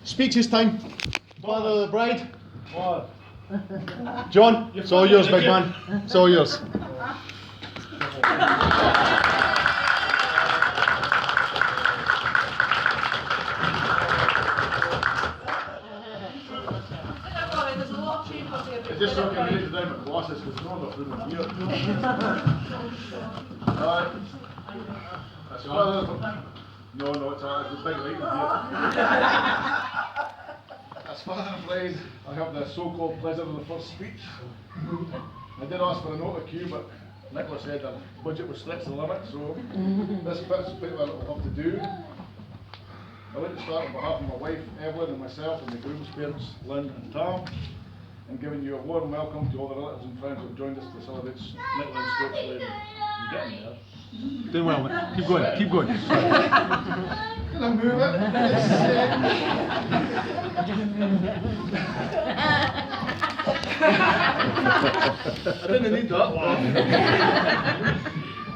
Speeches time. Father of the bride. John, it's all yours, big man. It's all yours. Just so I can read it down my glasses because no one's room in here. That's no, it's a big light in here. As Father of the Bride, I have the so-called pleasure of the first speech. I did ask for a note of cue, but Nicola said the budget was stretched to the limit, so this bit's a bit what I'll have to do. I'd like to start on behalf of my wife, Evelyn, and myself, and the groom's parents, Lynn and Tom, and giving you a warm welcome to all the relatives and friends who have joined us to celebrate Nicola and Scott's wedding. You're getting there. Doing well, mate. Keep going, keep going. Can I move it? I didn't need that.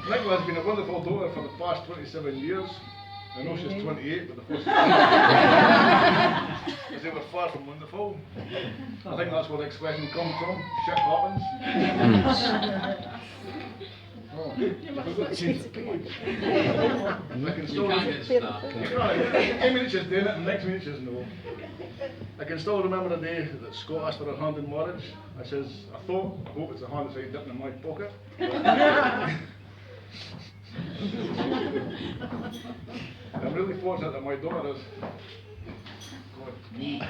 Nicola's been a wonderful daughter for the past 27 years. I know she's 28, but the first because they were far from wonderful. I think that's where the expression comes from. Shit happens. Oh. I can still one minute she's doing it and next minute she's no. I can still remember the day that Scott asked for her hand in marriage. I says, I hope it's a hand that's dipping in my pocket. I'm really fortunate that my daughter is. God, me.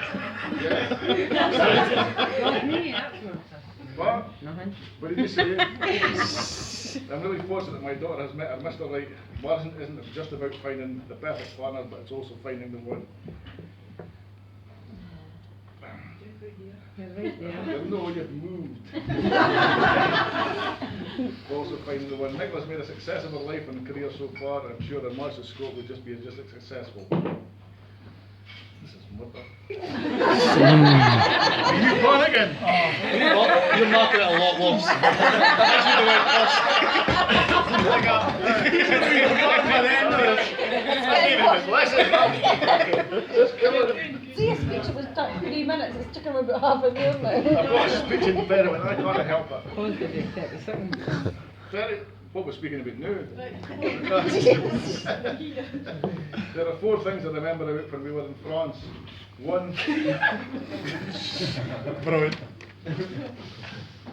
Yeah. What? Nothing. What did you say? I'm really fortunate that my daughter has met her Mr. Right. Marriage isn't just about finding the perfect partner, but it's also finding the one. You're right there. No, you've moved. Also finding the one. Nicola's made a success of her life and career so far, and I'm sure her marriage to Scott would just be just as successful. This is murder. Are you gone again? Oh, you're marking it a lot worse. I should have went first. Like See a speech, it was 3 minutes, it's taken about half an hour now. I've got a speech in bed and I can't help it. Oh, it's going to be 30 seconds. 30? What we're speaking about now? There are 4 things I remember about when we were in France. 1. Brilliant.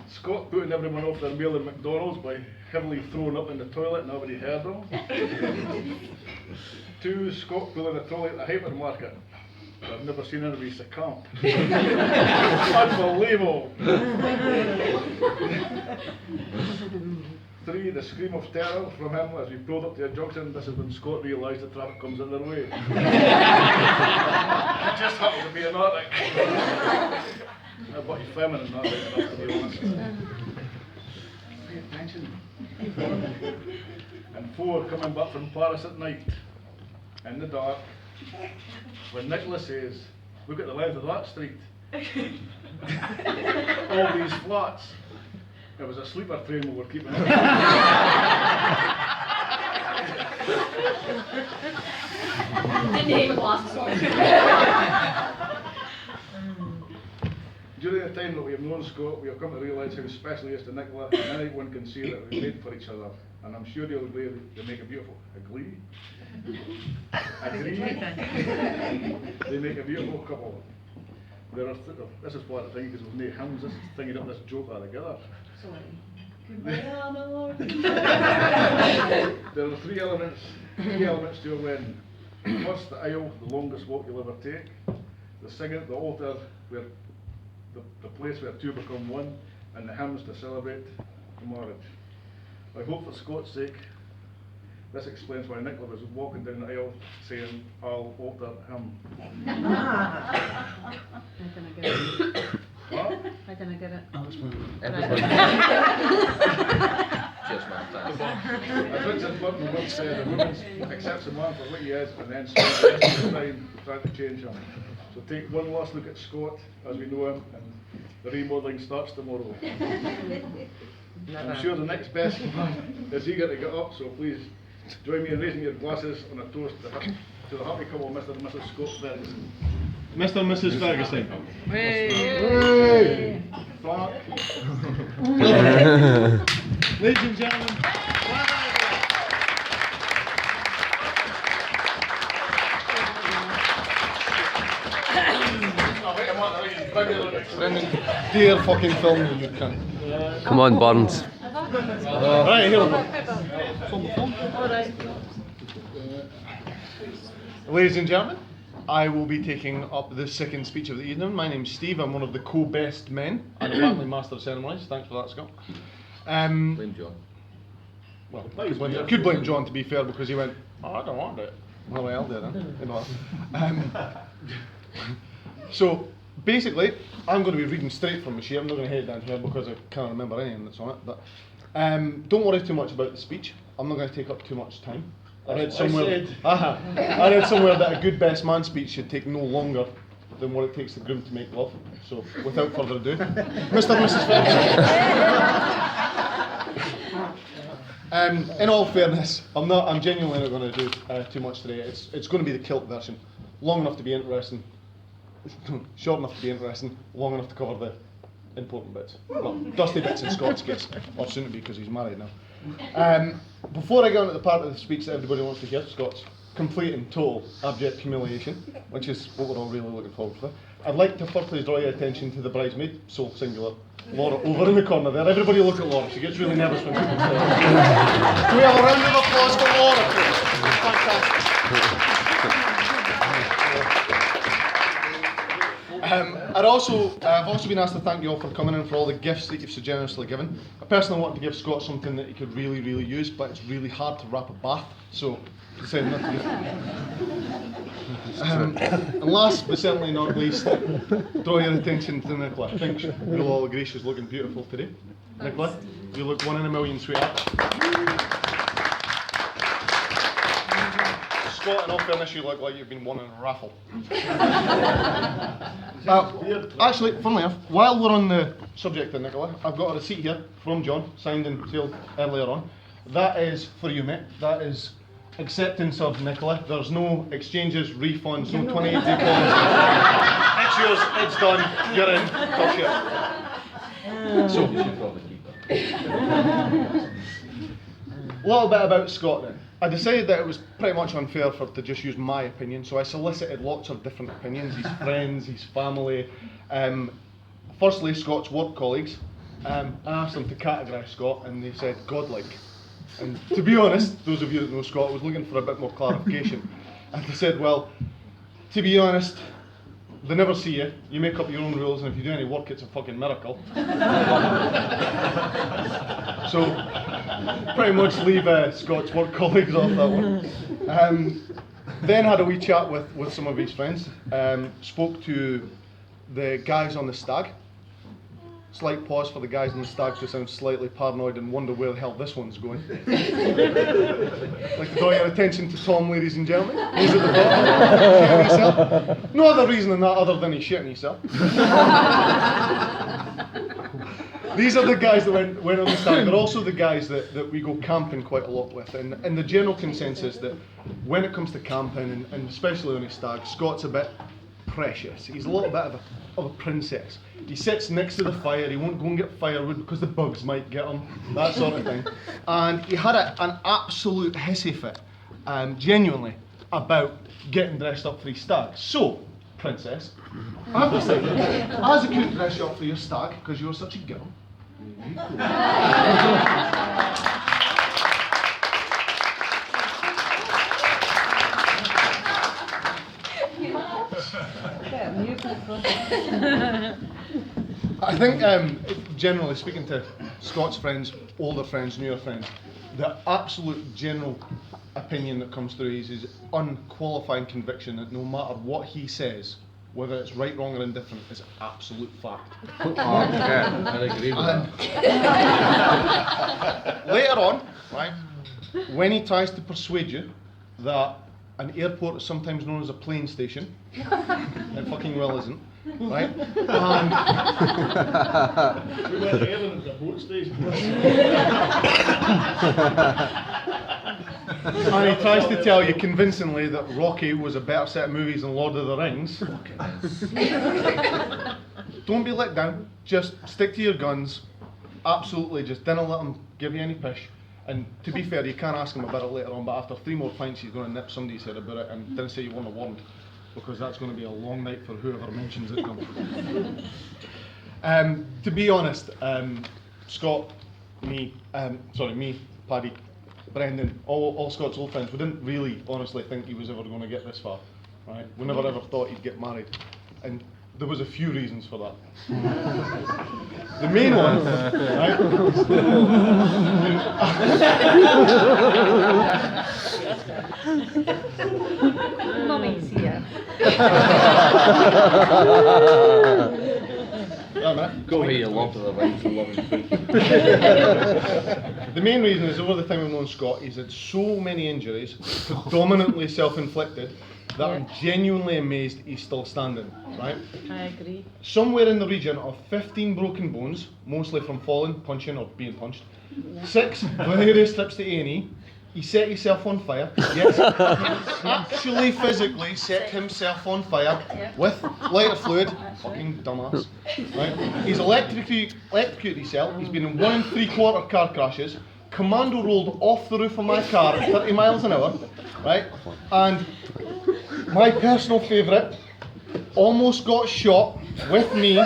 Scott putting everyone off their meal at McDonald's by heavily throwing up in the toilet and nobody heard him. 2. Scott pulling a trolley at the hypermarket. I've never seen anybody succumb. Unbelievable. 3. The scream of terror from him as we pulled up to a junction. This is when Scott realised the traffic comes in their way. It just happened to be an Arctic. But he's feminine, not right enough to be honest. Pay attention. And 4. Coming back from Paris at night, in the dark, when Nicola says, look at the length of that street. All these flats. It was a sleeper train we were keeping up. During the time that we have known Scott, we have come to realise how special he is to Nicola, and anyone can see that we're made for each other. And I'm sure you'll agree they make a beautiful agree. They make a beautiful couple. There are this is part of the thing because we've no hymns. This is thinking up this joke altogether. There are 3 elements to a wedding. First, the aisle, the longest walk you'll ever take. The second, the altar, where the place where 2 become one, and the hymns to celebrate the marriage. I hope for Scott's sake, this explains why Nicola was walking down the aisle saying, I'll alter him. I didn't get it. What? I didn't get it. Cheers, man. As Richard Burton once said, a woman accepts a man for what he is and then spends time trying to change him. So take one last look at Scott as we know him, and the remodelling starts tomorrow. I'm sure the next best man is eager to get up, so please join me in raising your glasses on a toast to him. to the happy couple, Mr. and Mrs. Scott Ferguson. Mr. and Mrs. Ferguson. Hey. Frank. Ladies and gentlemen. Dear fucking film you cunt. Come on, Burns. Right, here we go. Alright. Ladies and gentlemen, I will be taking up the second speech of the evening. My name's Steve. I'm one of the co-best men and apparently master of ceremonies. Thanks for that, Scott. Blame John. Well, could blame John, to be fair, because he went, oh, I don't want it. Well, I'll do it then. You know. So, basically, I'm going to be reading straight from the sheet. I'm not going to head down here because I can't remember anything that's on it. But don't worry too much about the speech. I'm not going to take up too much time. I read somewhere that a good best man speech should take no longer than what it takes the groom to make love. So, without further ado, Mr. and Mrs. Ferguson. In all fairness, I'm genuinely not going to do too much today. It's going to be the kilt version, long enough to be interesting, short enough to be interesting, long enough to cover the important bits. Well, dusty bits in Scott's case, or soon to be because he's married now. Before I go into the part of the speech that everybody wants to hear, Scott's complete and total abject humiliation, which is what we're all really looking forward to. I'd like to firstly draw your attention to the bridesmaid, sole singular, Laura, over in the corner there. Everybody look at Laura, she gets really nervous when people say that. Can we have a round of applause for Laura, please? Fantastic. I've also been asked to thank you all for coming in, for all the gifts that you've so generously given. I personally want to give Scott something that he could really, really use, but it's really hard to wrap a bath, so I decided not to do it. And last but certainly not least, draw your attention to Nicola. I think we'll all agree she's looking beautiful today. Nicola, you look 1 in a million, sweetheart. Scott, in all fairness, you look like you've been won in a raffle. Actually, funnily enough, while we're on the subject of Nicola, I've got a receipt here from John, signed and sealed earlier on. That is for you, mate. That is acceptance of Nicola. There's no exchanges, refunds, no 28 day policy. It's yours, it's done, you're in, tough shit. So, you should probably keep it. A little bit about Scott then. I decided that it was pretty much unfair to just use my opinion, so I solicited lots of different opinions, his friends, his family. Firstly, Scott's work colleagues. I asked them to categorise Scott, and they said godlike. And to be honest, those of you that know Scott, was looking for a bit more clarification. And they said, well, to be honest, they never see you, you make up your own rules, and if you do any work, it's a fucking miracle. So, pretty much leave Scott's work colleagues off that one. Then had a wee chat with some of his friends, spoke to the guys on the stag. Slight pause for the guys on the stag to sound slightly paranoid and wonder where the hell this one's going. I'd like to draw your attention to Tom, ladies and gentlemen. He's at the bottom, shitting himself. No other reason than that other than he's shitting himself. These are the guys that went on the stag. They're also the guys that we go camping quite a lot with. And the general consensus that when it comes to camping, and especially on a stag, Scott's a bit precious. He's a little bit of a princess. He sits next to the fire, he won't go and get firewood because the bugs might get him, that sort of thing. And he had an absolute hissy fit, genuinely, about getting dressed up for his stag. So, princess, I've decided, as I couldn't dress you up for your stag because you're such a girl, I think, generally speaking to Scott's friends, older friends, newer friends, the absolute general opinion that comes through is his unqualifying conviction that no matter what he says, whether it's right, wrong or indifferent, is absolute fact. I agree with that. Later on, right, when he tries to persuade you that an airport is sometimes known as a plane station, it fucking well isn't, right? And We went there and it was a boat station. And he tries to tell you convincingly that Rocky was a better set of movies than Lord of the Rings. Don't be let down. Just stick to your guns. Absolutely, just don't let him give you any pish. And to be fair, you can ask him about it later on, but after 3 more pints, he's going to nip somebody's head about it, and didn't say you weren't warned, because that's going to be a long night for whoever mentions it. To be honest, Scott, me, Paddy, Brendan, all Scott's old friends, we didn't really honestly think he was ever going to get this far, right? We never ever thought he'd get married, and there was a few reasons for that. The main one, right? Mummy's here. Go here, you Lord of the Rings and loving food. The main reason is over the time I've known Scott, he's had so many injuries, predominantly self-inflicted, that I'm genuinely amazed he's still standing, right? I agree. Somewhere in the region of 15 broken bones, mostly from falling, punching or being punched, 6 various trips to A&E, he set himself on fire, yes, actually physically set himself on fire with lighter fluid, fucking dumbass, right? He's electrocuted himself, he's been in 1 3/4 car crashes, commando rolled off the roof of my car at 30 miles an hour, right? And my personal favourite, almost got shot with me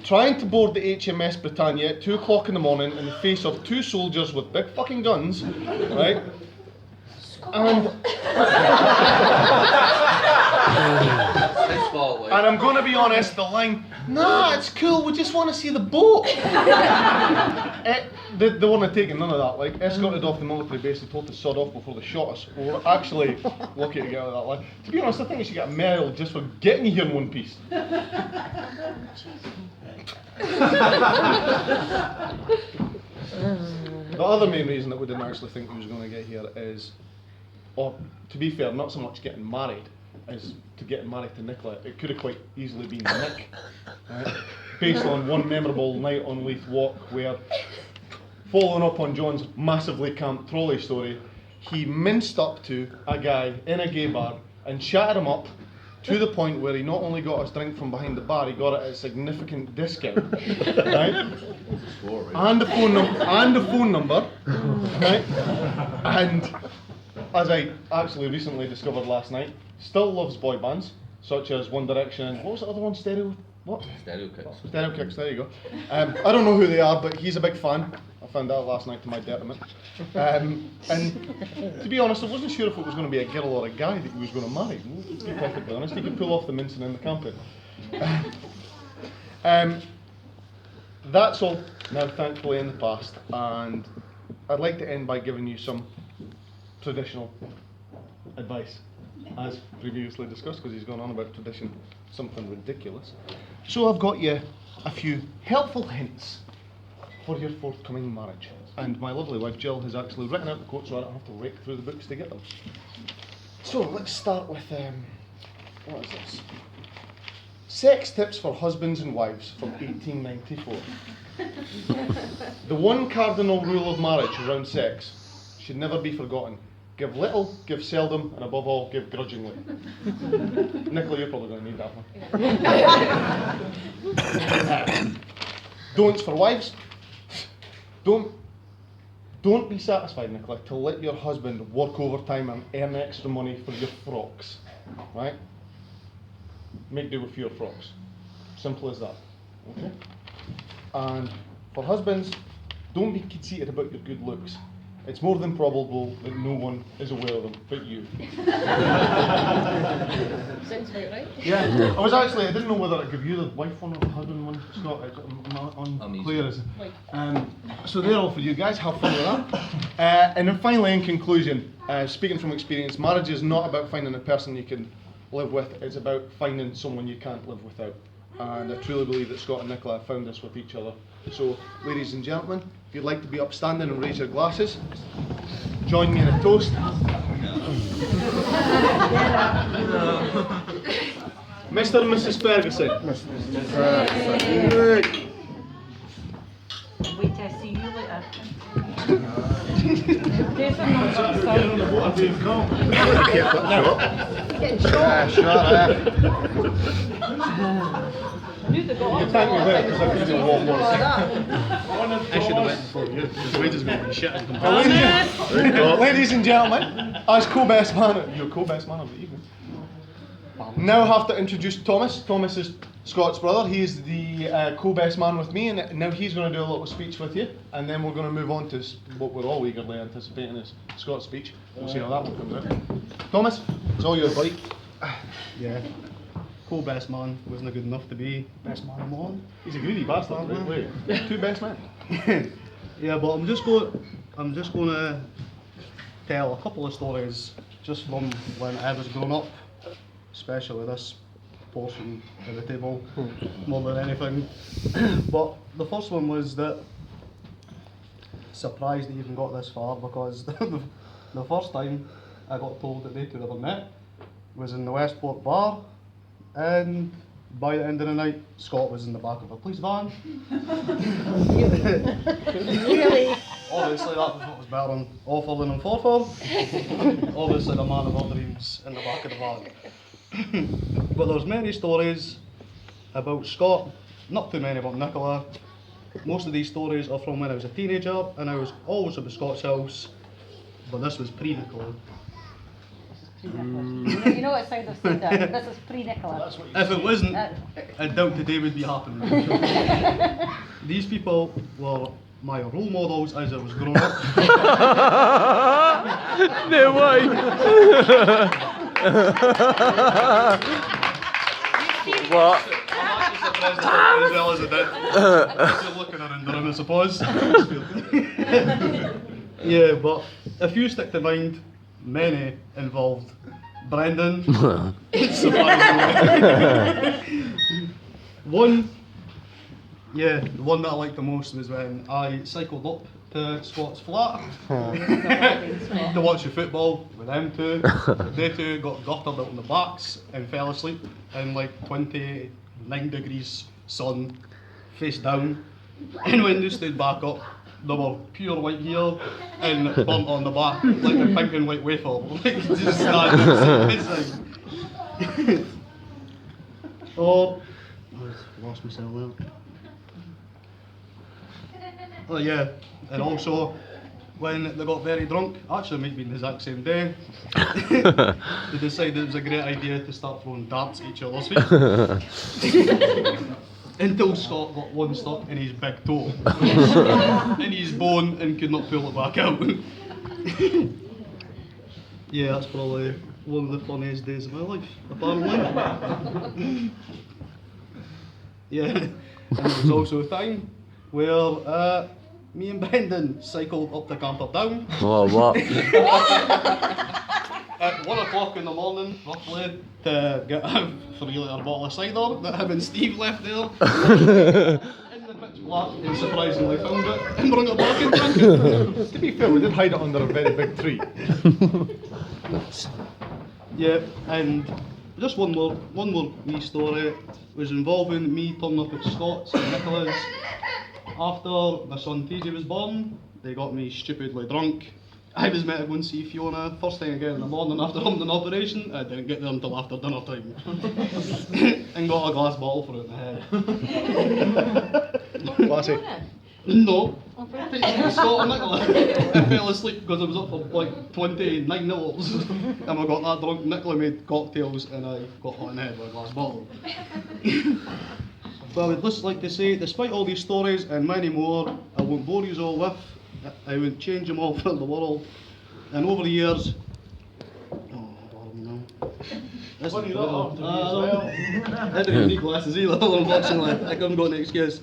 trying to board the HMS Britannia at 2 o'clock in the morning in the face of 2 soldiers with big fucking guns, right? And I'm going to be honest, the line, nah, it's cool, we just want to see the boat. They weren't taking none of that, like, escorted off the military base, they told to sod off before they shot us. We were actually lucky to get out of that line. To be honest, I think we should get a medal just for getting you here in one piece. The other main reason that we didn't actually think he was going to get here is, or to be fair, not so much getting married as to getting married to Nicola. It could have quite easily been Nick, right? Based on one memorable night on Leith Walk where, following up on John's massively camp trolley story, he minced up to a guy in a gay bar and chatted him up to the point where he not only got us drink from behind the bar, he got it at a significant discount, right? And a phone number, right? And as I actually recently discovered last night, still loves boy bands, such as One Direction and what was the other one? Stereo Kicks, there you go. I don't know who they are, but he's a big fan. I found out last night to my detriment. And to be honest, I wasn't sure if it was going to be a girl or a guy that he was going to marry. To be perfectly honest, he could pull off the mincing in the camping. That's all now, thankfully, in the past, and I'd like to end by giving you some traditional advice, as previously discussed, because he's gone on about tradition, something ridiculous. So I've got you a few helpful hints for your forthcoming marriage. And my lovely wife Jill has actually written out the quotes so I don't have to rake through the books to get them. So let's start with, what is this? Sex tips for husbands and wives from 1894. The one cardinal rule of marriage around sex should never be forgotten. Give little, give seldom, and above all, give grudgingly. Nicola, you're probably going to need that one. Don'ts for wives. Don't be satisfied, Nicola, to let your husband work overtime and earn extra money for your frocks, right? Make do with your frocks. Simple as that, okay? And for husbands, don't be conceited about your good looks. It's more than probable that no one is aware of them but you. Sounds about right. Yeah, I didn't know whether I give you the wife one or the husband one, Scott, I'm unclear. So they're all for you guys, have fun with that. And then finally, in conclusion, speaking from experience, marriage is not about finding a person you can live with, it's about finding someone you can't live without. And I truly believe that Scott and Nicola have found this with each other. So, ladies and gentlemen, if you'd like to be upstanding and raise your glasses, join me in a toast. Mr. and Mrs. Ferguson. Wait till I see you later. Jason number, so. I knew they got You thank me there because I could do a lot more. I should have went before you, because wages going to be shit in Well, comparison. ladies and gentlemen, as co-best man, your co-best man of the evening. Now have to introduce Thomas. Thomas is Scott's brother. He's the co-best man with me, and now he's going to do a little speech with you, and then we're going to move on to what we're all eagerly anticipating is Scott's speech. We'll see how that one comes out. Thomas, it's all yours, buddy. Yeah. Co-best man wasn't good enough to be best man I'm on. He's a greedy bastard. Wait. Two best men. Yeah, but I'm just going to tell a couple of stories just from when I was growing up, especially this portion of the table, more than anything. But the first one was that, surprised I even got this far, because the first time I got told that they two ever met was in the Westport bar, and by the end of the night, Scott was in the back of a police van. Really? Obviously, that was what was better than awful than unfortunate. Obviously, the man of our dreams in the back of the van. But there's many stories about Scott, not too many about Nicola. Most of these stories are from when I was a teenager, and I was always at the Scott's house, but this was pre-Nicola. You know what side I've said that? This is pre-Nicola. If it wasn't, I doubt today would be happening. These people were my role models as I was growing up. No way. What? I'm actually surprised I did as well as I did. Still looking around the room, I suppose. Yeah, but a few stick to mind. Many involved Brendan. Surprisingly. One, yeah, the one that I liked the most was when I cycled up to Scott's flat to watch the football with them two. They two got gutted out on the backs and fell asleep in like 29 degrees sun, face down. And when they stood back up, they were pure white hair and burnt on the back like a pink and white wafer. Like just standing. Oh, I lost myself now. Oh yeah, and also when they got very drunk, actually it might be the exact same day, they decided it was a great idea to start throwing darts at each other's feet. Until Scott got one stuck in his big toe, in his bone, and could not pull it back out. Yeah, that's probably one of the funniest days of my life, apparently. Yeah, and there was also a time where me and Brendan cycled up to Camperdown Oh, what? at 1 o'clock in the morning, roughly, to get a 3-litre bottle of cider that him and Steve left there. In the pitch black, and surprisingly found it and brought it back and drank it. To be fair, we did hide it under a very big tree. Yeah, and just one more wee story was involving me turning up at Scott's and Nicola's. After my son TJ was born, they got me stupidly drunk. I was meant to go and see Fiona first thing again in the morning after having an operation. I didn't get there until after dinner time. And got a glass bottle for it in the head. Classy. No. Scott and Nicola. I fell asleep because I was up for like 29 hours. And I got that drunk. Nicola made cocktails and I got hot in the head with a glass bottle. But I would just like to say, despite all these stories and many more, I won't bore you all with. I would change them all for the world. And over the years, This Well, is you don't have to be as well. I didn't even need glasses either, unfortunately. I haven't got an excuse.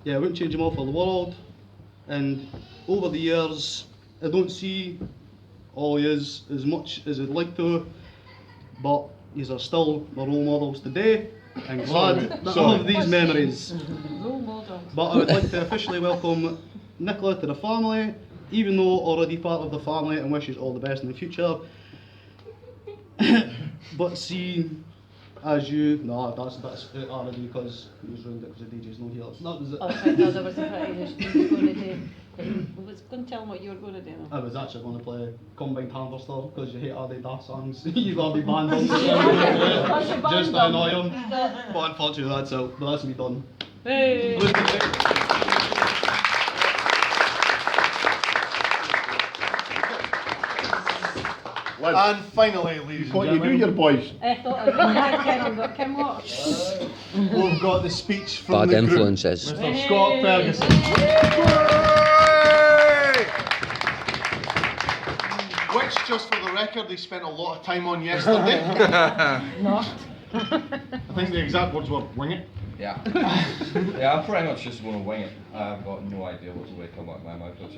Yeah, I wouldn't change them all for the world. And over the years, I don't see all yous as much as I'd like to, but yous are still my role models today. I'm glad that I have these memories. Role model. But I would like to officially welcome Nicola to the family, even though already part of the family, and wish you all the best in the future. But see, as you, no, that's already because he was ruined it because the DJ's not here. That was it. Oh, sorry, no, there was a British going to do. We was going to tell them what you were going to do. I was actually going to play Combined Harvester because you hate Adidas songs. You got to be banned on the show just to annoy him. But unfortunately, that's out. But that's me done. Hey! And finally, ladies and What you do, gentlemen, your boys? I thought I'd been Ken on but Kim Watts. we've got the speech from Bad the group. influences. Mr. Scott Ferguson. Which, just for the record, he spent a lot of time on yesterday. Not. I think the exact words were, wing it. Yeah. Yeah, I'm pretty much just going to wing it. I've got no idea what's going to come out of my mouth, which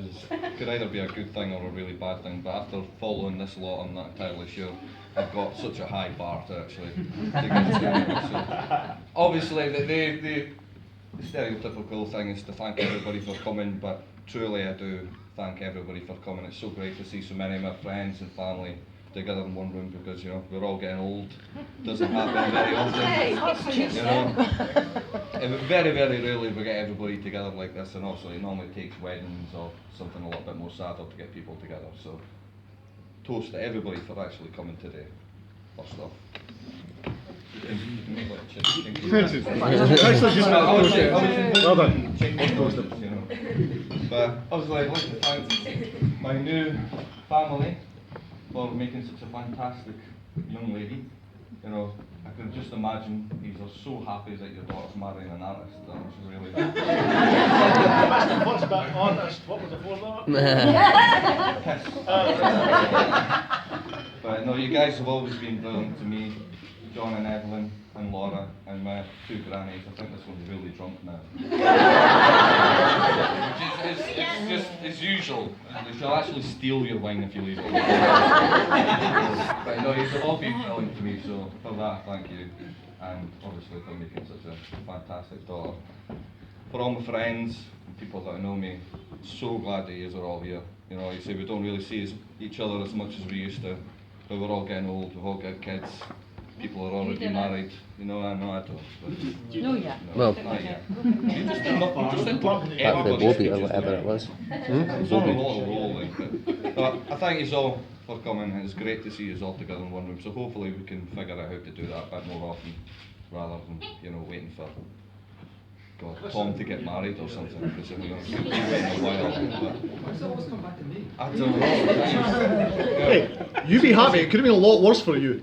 could either be a good thing or a really bad thing, but after following this lot, I'm not entirely sure. I've got such a high bar to actually to get to. So, obviously, the stereotypical thing is to thank everybody for coming, but truly I do thank everybody for coming. It's so great to see so many of my friends and family together in one room because, you know, we're all getting old. Doesn't happen very often. You know, and very, very rarely we get everybody together like this, and also it normally takes weddings or something a little bit more sadder to get people together. So, toast to everybody for actually coming today. First off. Actually, just well done. You know. But obviously I'd like to thank my new family for making such a fantastic young lady. You know, I can just imagine you are so happy that your daughter's marrying an artist. That's really What's about artist? What was the fourth one? But no, you guys have always been brilliant to me, John and Evelyn and Laura and my two grannies. I think this one's really drunk now. Which is it's just it's usual. She'll actually steal your wine if you leave it. But no, you've all been brilliant to me, so for that, thank you. And obviously for making such a fantastic daughter. For all my friends, people that know me, so glad that you are all here. You know, you say we don't really see each other as much as we used to, but we're all getting old, we've all got kids, people are already married. You know, I know I don't. But No, yeah. Well, not yet. You just interrupt back to everybody's Bobby or speeches whatever now. it was. It's on a lot of roll, like, but I thank you all for coming. It's great to see you all together in one room. So hopefully we can figure out how to do that a bit more often, rather than, you know, waiting for Tom to get married or something. Because you know, we've been waiting a while. But I don't know. Hey, you be happy. It could have been a lot worse for you.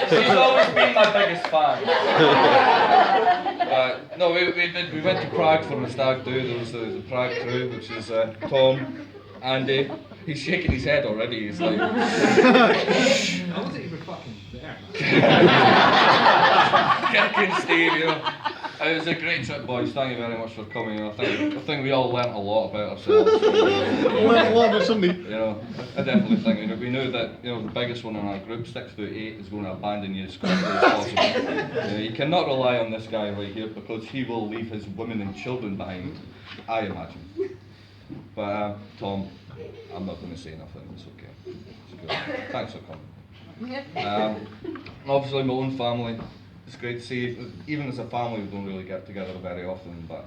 She's always been my biggest fan. No, we went to Prague for the stag do. There was the Prague crew, which is Tom, Andy. He's shaking his head already. He's like, I wasn't even fucking there. Kirk and Steve, you know. It was a great trip, boys. Thank you very much for coming. I think we all learnt a lot about ourselves. Learn a lot about somebody. You know, I definitely think, you know, we knew that, you know, the biggest one in our group, 6 foot 8, is going to abandon you as quickly as possible. You know, you cannot rely on this guy right here because he will leave his women and children behind, I imagine. But Tom, I'm not going to say nothing. It's okay. It's good. Thanks for coming. Obviously, my own family. It's great to see. Even as a family, we don't really get together very often. But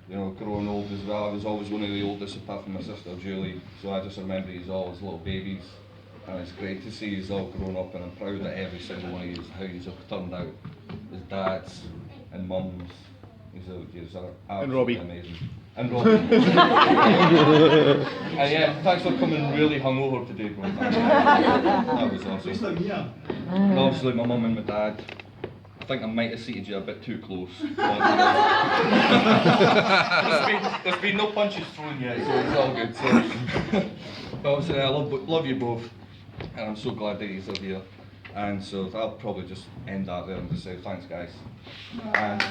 you know, growing old as well. I was always one of the oldest, apart from my sister Julie. So I just remember you all as little babies, and it's great to see you all grown up. And I'm proud that every single one of you, how you have turned out as dads and mums. You're And Robbie. amazing. And Robbie. And yeah, thanks for coming really hungover today, bro. That was awesome. And obviously my mum and my dad. I think I might have seated you a bit too close. But, there's been no punches thrown yet, so it's all good. So, but obviously I love you both, and I'm so glad that you're here. And so I'll probably just end that there and just say thanks, guys. And,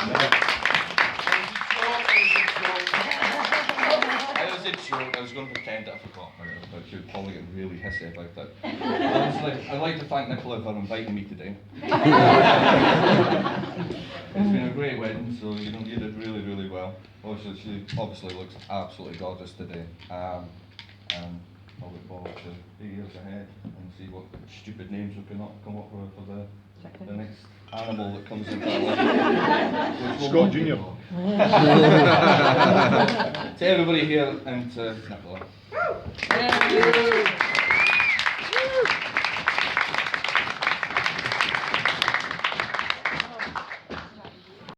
it was a joke. I was going to pretend that I forgot about it, but she was probably getting really hissy about it. Honestly, I'd like to thank Nicola for inviting me today. It's been a great wedding, so you know, you did really, really well. Also, she obviously looks absolutely gorgeous today. And I'll look forward to the years ahead and see what stupid names we can come up with for the the next animal that comes into our life. Which will Scott Junior. to everybody here and to Nicola.